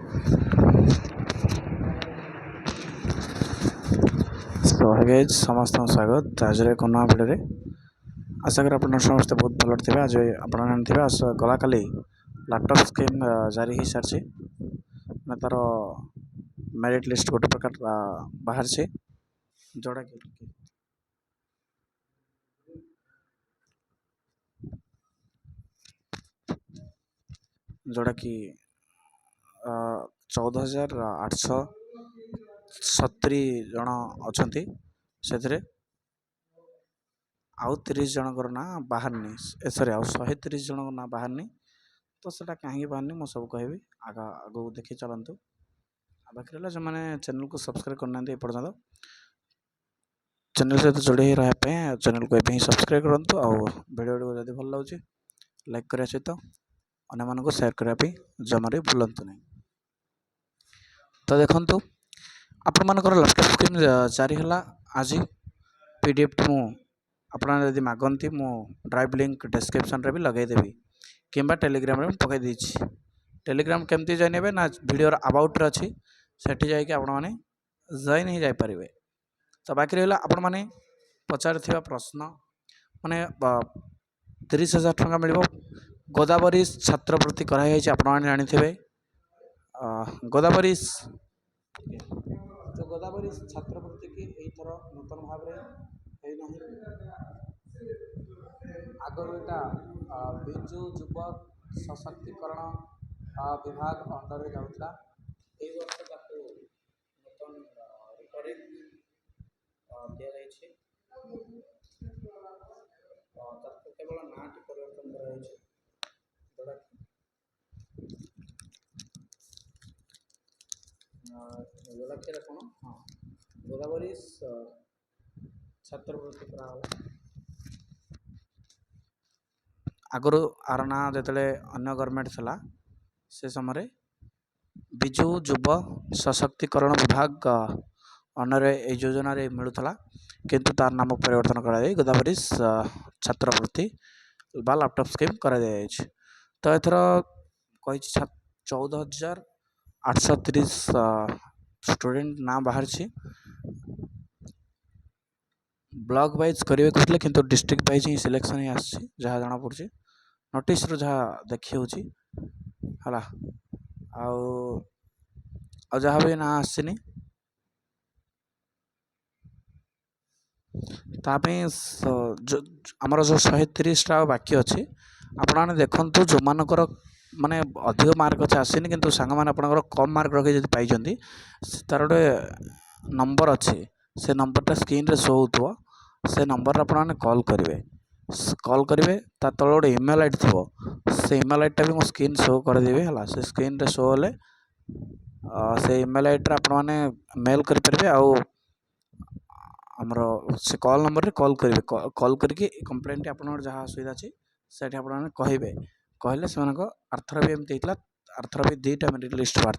सो है गाइज समस्त स्वागत आज एक नया भिडियो आशा करी आप समस्त बहुत भल थे। आज आप गला काली लैपटॉप स्कीम जारी हो सारी तार मेरिट लिस्ट गोटे प्रकार बाहर से जोड़ा कि जोड़ा कि 14,870 जन अच्छा से आउ 30 जनकर ना बाहरनी सरी आउ 130 जन ना बाहरनी तो सेटा कहीं बाहरनी मु सब कहबी आगो देखी चलतु। बाकी रहा जो मैंने चैनल को सब्सक्राइब करना एपर्तंत चैनल सहित जोड़े ही रहा चैनल को एवं सब्सक्राइब करूँ आउ वीडियो जब भल लगे लाइक करने सहित अन्य मानक शेयर करने जमारे भूलु नहीं। तो देखु आपण मानकर लैपटॉप स्कीम जारी है आज पीडीएफ मु आपड़ यदि मागंती मु ड्राइव लिंक डिस्क्रिप्शन रे भी लगेदेवी किंबा टेलीग्राम रे पकई देछि। टेलीग्राम केमती जॉइन हे ना वीडियो अबाउट रे अच्छी सेठी जाइए आपण मैंने जॉइन ही जाई परिबे। तो बाकी रहा आपण मैंने पचार प्रश्न माने 30,000 टंका मिल गोदावरी छात्रवृत्ति कराई आपण जानी गोदावरी तो गोदावरी छात्रवृत्ति की थर नूतन भाव आगर यहाँ बिजु युवक सशक्तिकरण विभाग अंडर जाऊला वर्ष नूतन रिकॉर्डिंग दि जाइए केवल नाटी परिवर्तन कराई जोड़ा कौन हाँ गोदावरी छात्रवृत्ति करा आगु आर ना जो अन्य गवर्नमेंट था से समय बिजु युव सशक्तिकरण विभाग अंडर ये योजना मिलूला किंतु तार नाम परिवर्तन कर गोदावरी छात्रवृत्ति बा लैपटॉप स्कीम कर तो एथर कही 14,830 स्टूडेंट ना बाहर ब्लॉक वाइज करेंगे कहते किंतु डिस्ट्रिक्ट वाइज ही सिलेक्शन ही आसी जहाँ जना पड़ी नोटिस रू जहाँ देखी है जहाँ भी ना आसनी आमर जो 130टा बाकी अच्छी आपने देखु जो मानकर माने अधिक मार्क अच्छे आसनी किंतु सांग मैंने आपंकर कम मार्क रखी जब पाई तार गोटे नंबर अच्छे से नंबरटा स्क्रीन रे शो हो से नंबर आपने कॉल करेंगे ता तले गोटे ईमेल आईडी थी से ईमेल आईडी भी मुझे स्क्रीन शो करदेवी है से स्क्रीन रे शो हेले से ईमेल आईडी आपने मेल करेंगे आमर से कॉल नंबर रे कॉल करेंगे कॉल करके कंप्लेंट आप जहाँ असुविधा अच्छी से आपने कहे कहले से आरथर भी एमती होता आरथर भी 2टा मेरिट लिस्ट बाहर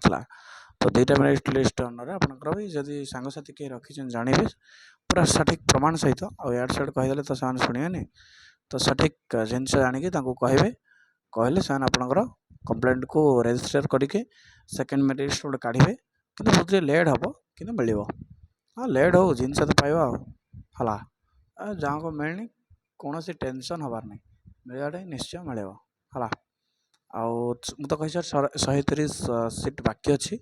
तो 2टा मेरिट लिस्ट अंडर आपंकर भी जदि सांगसाथी कहीं रखी जानवे पूरा सठिक प्रमाण सहित आड़ साइड कहीदे तो से शुणवे तो सठिक जिनस जाणी कहे कहले से आपंकर कंप्लेंट को रेजिस्टर करके सेकेंड मेरिट लिस्ट गोटे काढ़े कि बहुत लेट हम कि मिल हाँ लेट हो जिनस तो पाइबा है जहाँ को मिलनी कौन सी टेंशन हबार नहीं मिलवाटा निश्चय मिले है आउ तो कही सर 130 सीट बाकी अच्छी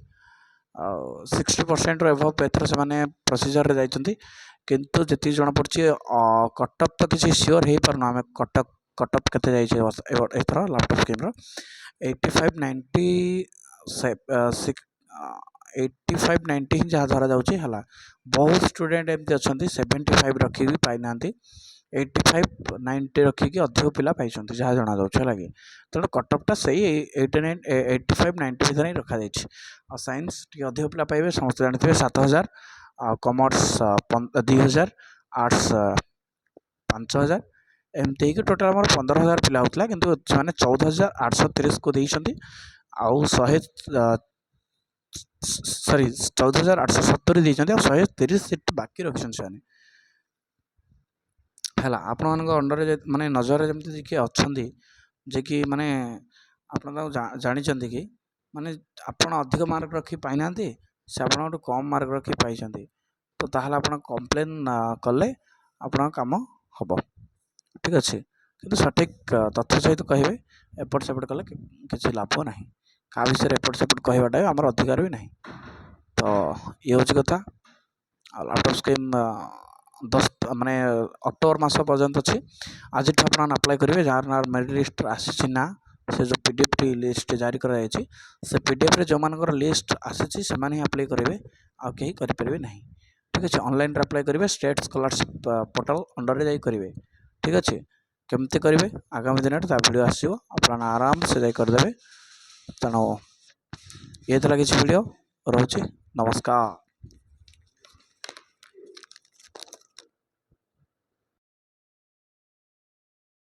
60% एभव एथर से प्रोसीजर जाइछन्ति किंतु जति जना पड़छि कटअप तो किसी सियोर हो पारना आम कटअप केते जाइछे एथर लैपटॉप स्कीम रो 85-90 ही जहाँ धरा जाउछि हला बहुत स्टूडेंट एमती अच्छन्ति 75 रखी भी पाई नांती 85-90 रखिकी अधिक पिला पाई जहाँ जना जाऊँ है तेणु कटअपटा से 85-90 भर ही रखा साइंस टी अधिक पिला पाइबे समस्त जानते 7,000 कॉमर्स 2,000 आर्ट्स 5,000 एमती टोटाल आम 15,000 पिला होता किंतु से 14,830 को देते आउ 14,870 देते 130 सीट बाकी रखिछन से है आपण अंडर माने नजर जमी किए अच्छा जे कि माने आप जानी कि ମାନେ ଆପଣ ଅଧିକ ମାର୍କ ରଖି ପାଇନାହାନ୍ତି, ସେ ଆପଣଙ୍କଠୁ କମ୍ ମାର୍କ ରଖି ପାଇଛନ୍ତି, ତ ତାହେଲେ ଆପଣ କମ୍ପ୍ଲେନ୍ କଲେ ଆପଣଙ୍କ କାମ ହେବ। ଠିକ୍ ଅଛି, କିନ୍ତୁ ସଠିକ୍ ତଥ୍ୟ ସହିତ କହିବେ। ଏପଟ ସେପଟ କଲେ କିଛି ଲାଭ ନାହିଁ। କାହା ବିଷୟରେ ଏପଟ ସେପଟ କହିବାଟା ବି ଆମର ଅଧିକାର ବି ନାହିଁ। ତ ଇଏ ହେଉଛି କଥା। ଆଉ ଲାପଟପ୍ ସ୍କିମ୍ 10 ମାନେ ଅକ୍ଟୋବର ମାସ ପର୍ଯ୍ୟନ୍ତ ଅଛି। ଆଜିଠୁ ଆପଣ ଆପ୍ଲାଏ କରିବେ। ଯାହାର ନାଁ ମେରିଟ୍ ଲିଷ୍ଟ ଆସିଛି ନା, ସେ ଯେଉଁ PDF ଲିଷ୍ଟ ଜାରି କରାଯାଇଛି, ସେ PDFରେ ଯେଉଁମାନଙ୍କର ଲିଷ୍ଟ ଆସିଛି ସେମାନେ ହିଁ ଆପ୍ଲାଏ କରିବେ, ଆଉ କେହି କରିପାରିବେ ନାହିଁ। ଠିକ୍ ଅଛି, ଅନଲାଇନ୍ରେ ଆପ୍ଲାଏ କରିବେ। ଷ୍ଟେଟ୍ ସ୍କଲାରସିପ୍ ପୋର୍ଟାଲ୍ ଅଣ୍ଡର୍ରେ ଯାଇ କରିବେ। ଠିକ୍ ଅଛି, କେମିତି କରିବେ ଆଗାମୀ ଦିନରେ ତା ଭିଡ଼ିଓ ଆସିବ, ଆପଣ ଆରାମସେ ଯାଇ କରିଦେବେ। ତେଣୁ ଇଏ ଥିଲା କିଛି ଭିଡ଼ିଓ। ରହୁଛି, ନମସ୍କାର।